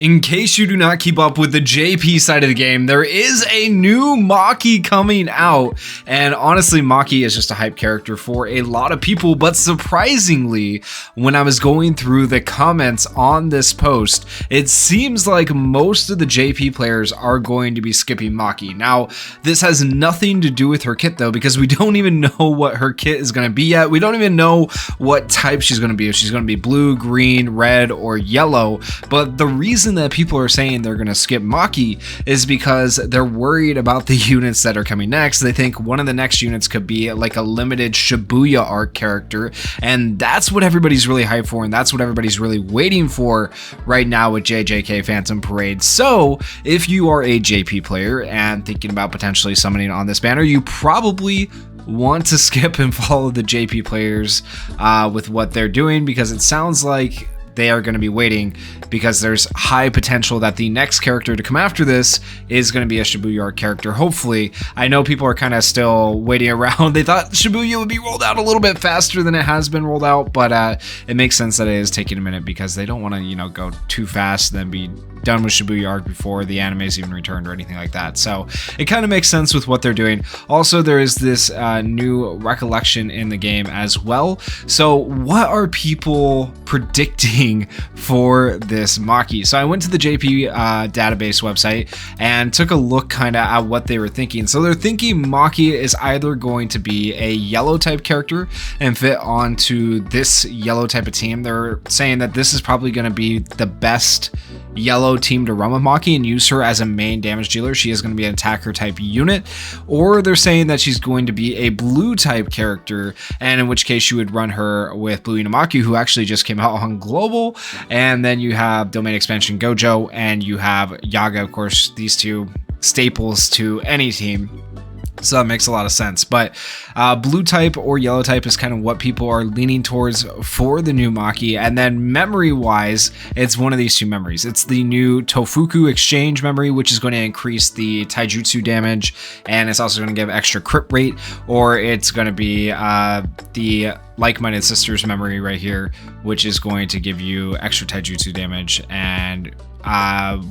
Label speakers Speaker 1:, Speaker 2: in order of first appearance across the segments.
Speaker 1: In case you do not keep up with the JP side of the game, there is a new MAKI coming out, and honestly, MAKI is just a hype character for a lot of people, but surprisingly, when I was going through the comments on this post, it seems like most of the JP players are going to be skipping MAKI. Now, this has nothing to do with her kit though, because we don't even know what her kit is going to be yet. We don't even know what type she's going to be, if she's going to be blue, green, red, or yellow, but the reason that people are saying they're going to skip MAKI is because they're worried about the units that are coming next. They think one of the next units could be like a limited Shibuya arc character, and that's what everybody's really hyped for, and that's what everybody's really waiting for right now with JJK Phantom Parade. So if you are a JP player and thinking about potentially summoning on this banner, you probably want to skip and follow the JP players with what they're doing, because it sounds like they are going to be waiting, because there's high potential that the next character to come after this is going to be a Shibuya arc character. Hopefully, I know people are kind of still waiting around. They thought Shibuya would be rolled out a little bit faster than it has been rolled out, but it makes sense that it is taking a minute, because they don't want to, go too fast and then be done with Shibuya arc before the anime is even returned or anything like that. So it kind of makes sense with what they're doing. Also, there is this new recollection in the game as well. So what are people predicting for this MAKI? So I went to the JP database website and took a look kind of at what they were thinking. So they're thinking MAKI is either going to be a yellow type character and fit onto this yellow type of team. They're saying that this is probably going to be the best yellow team to run with MAKI and use her as a main damage dealer. She is going to be an attacker type unit. Or they're saying that she's going to be a blue type character, and in which case you would run her with Blue Inamaki, who actually just came out on global. And then you have domain expansion Gojo, and you have Yaga, of course, these two staples to any team. So that makes a lot of sense. But blue type or yellow type is kind of what people are leaning towards for the new MAKI. And then memory wise, it's one of these two memories. It's the new Tofuku exchange memory, which is going to increase the taijutsu damage, and it's also going to give extra crit rate. Or it's going to be the like-minded sisters memory right here, which is going to give you extra taijutsu damage and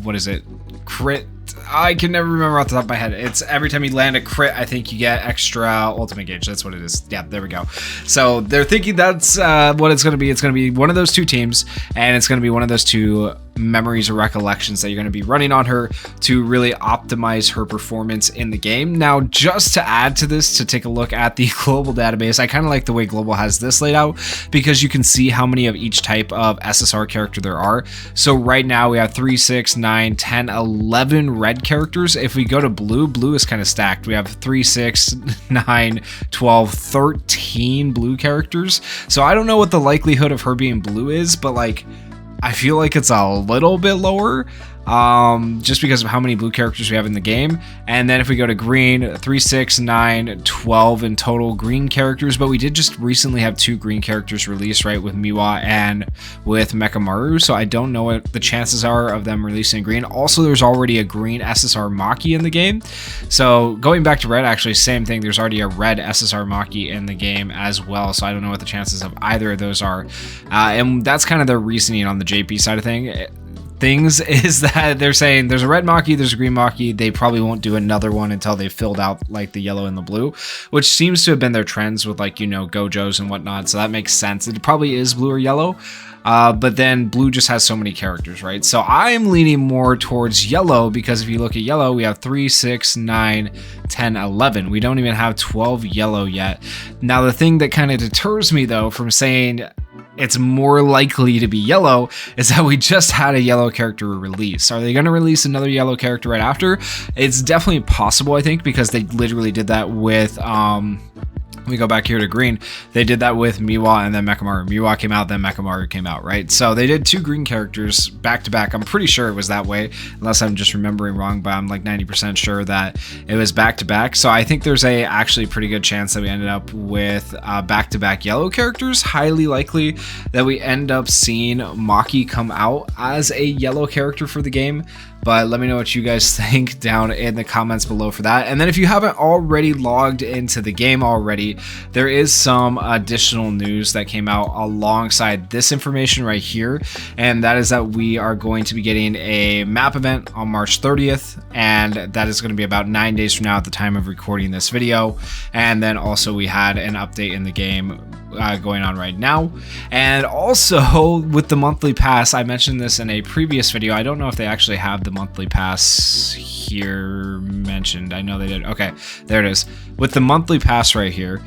Speaker 1: what is it? Crit. I can never remember off the top of my head. It's every time you land a crit, I think you get extra ultimate gauge. That's what it is. Yeah, there we go. So they're thinking that's what it's going to be. It's going to be one of those two teams, and it's going to be one of those two memories or recollections that you're going to be running on her to really optimize her performance in the game. Now, just to add to this, to take a look at the global database, I kind of like the way global has this laid out, because you can see how many of each type of SSR character there are. So right now we have 3, 6, 9, 10, 11 red characters. If we go to blue, blue is kind of stacked. We have 3, 6, 9, 12, 13 blue characters. So I don't know what the likelihood of her being blue is, but like, I feel like it's a little bit lower, just because of how many blue characters we have in the game. And then if we go to green, 3, 6, 9, 12 in total green characters, but we did just recently have 2 green characters released, right, with Miwa and with Mekamaru, so I don't know what the chances are of them releasing green. Also, there's already a green SSR MAKI in the game, so going back to red, actually same thing, there's already a red SSR MAKI in the game as well, so I don't know what the chances of either of those are, and that's kind of their reasoning on the JP side of things is that they're saying there's a red MAKI, there's a green MAKI. They probably won't do another one until they filled out like the yellow and the blue, which seems to have been their trends with like, Gojos and whatnot. So that makes sense. It probably is blue or yellow. But then blue just has so many characters, right? So I'm leaning more towards yellow, because if you look at yellow, we have 3, 6, 9, 10, 11. We don't even have 12 yellow yet. Now, the thing that kind of deters me though from saying it's more likely to be yellow is that we just had a yellow character release. Are they going to release another yellow character right after? It's definitely possible, I think, because they literally did that with we go back here to green, they did that with Miwa and then Mekamaru. Miwa came out, then Mekamaru came out, right? So they did 2 green characters back to back. I'm pretty sure it was that way, unless I'm just remembering wrong, but I'm like 90% sure that it was back to back. So I think there's a actually pretty good chance that we ended up with back to back yellow characters. Highly likely that we end up seeing MAKI come out as a yellow character for the game. But let me know what you guys think down in the comments below for that. And then if you haven't already logged into the game already, quickly, there is some additional news that came out alongside this information right here, and that is that we are going to be getting a map event on March 30th, and that is going to be about 9 days from now at the time of recording this video. And then also we had an update in the game going on right now. And also with the monthly pass, I mentioned this in a previous video. I don't know if they actually have the monthly pass here mentioned. I know they did. Okay, there it is. With the monthly pass right here,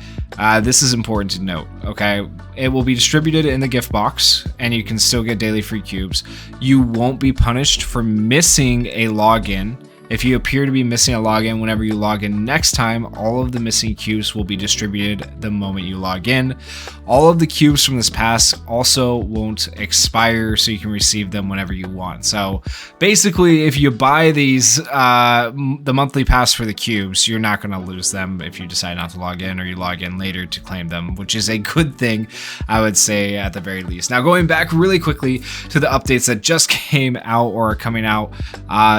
Speaker 1: this is important to note. Okay, it will be distributed in the gift box and you can still get daily free cubes. You won't be punished for missing a login. If you appear to be missing a login whenever you log in next time, all of the missing cubes will be distributed the moment you log in. All of the cubes from this pass also won't expire, so you can receive them whenever you want. So basically, if you buy these, the monthly pass for the cubes, you're not going to lose them if you decide not to log in or you log in later to claim them, which is a good thing, I would say, at the very least. Now, going back really quickly to the updates that just came out or are coming out.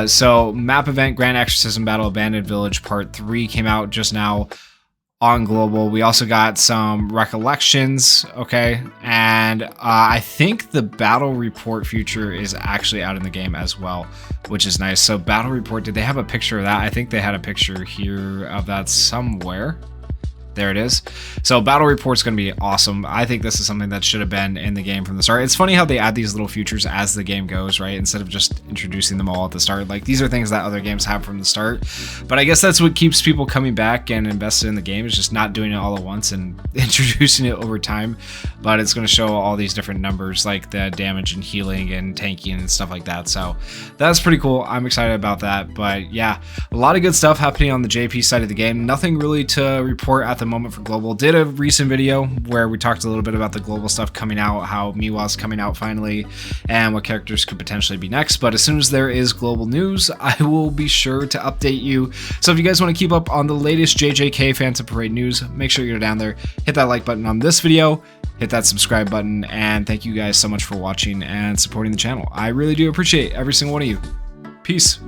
Speaker 1: So map event Grand Exorcism Battle Abandoned Village Part 3 came out just now on global. We also got some recollections, okay, and I think the battle report feature is actually out in the game as well, which is nice. So battle report, did they have a picture of that? I think they had a picture here of that somewhere. There it is. So battle report's going to be awesome. I think this is something that should have been in the game from the start. It's funny how they add these little features as the game goes, right? Instead of just introducing them all at the start. Like, these are things that other games have from the start. But I guess that's what keeps people coming back and invested in the game, is just not doing it all at once and introducing it over time. But it's going to show all these different numbers, like the damage and healing and tanking and stuff like that. So that's pretty cool. I'm excited about that. But yeah, a lot of good stuff happening on the JP side of the game. Nothing really to report at the moment for global. Did a recent video where we talked a little bit about the global stuff coming out, how Miwa's coming out finally, and what characters could potentially be next. But as soon as there is global news, I will be sure to update you. So if you guys want to keep up on the latest JJK Phantom Parade news, make sure you're down there, hit that like button on this video, hit that subscribe button, and thank you guys so much for watching and supporting the channel. I really do appreciate every single one of you. Peace.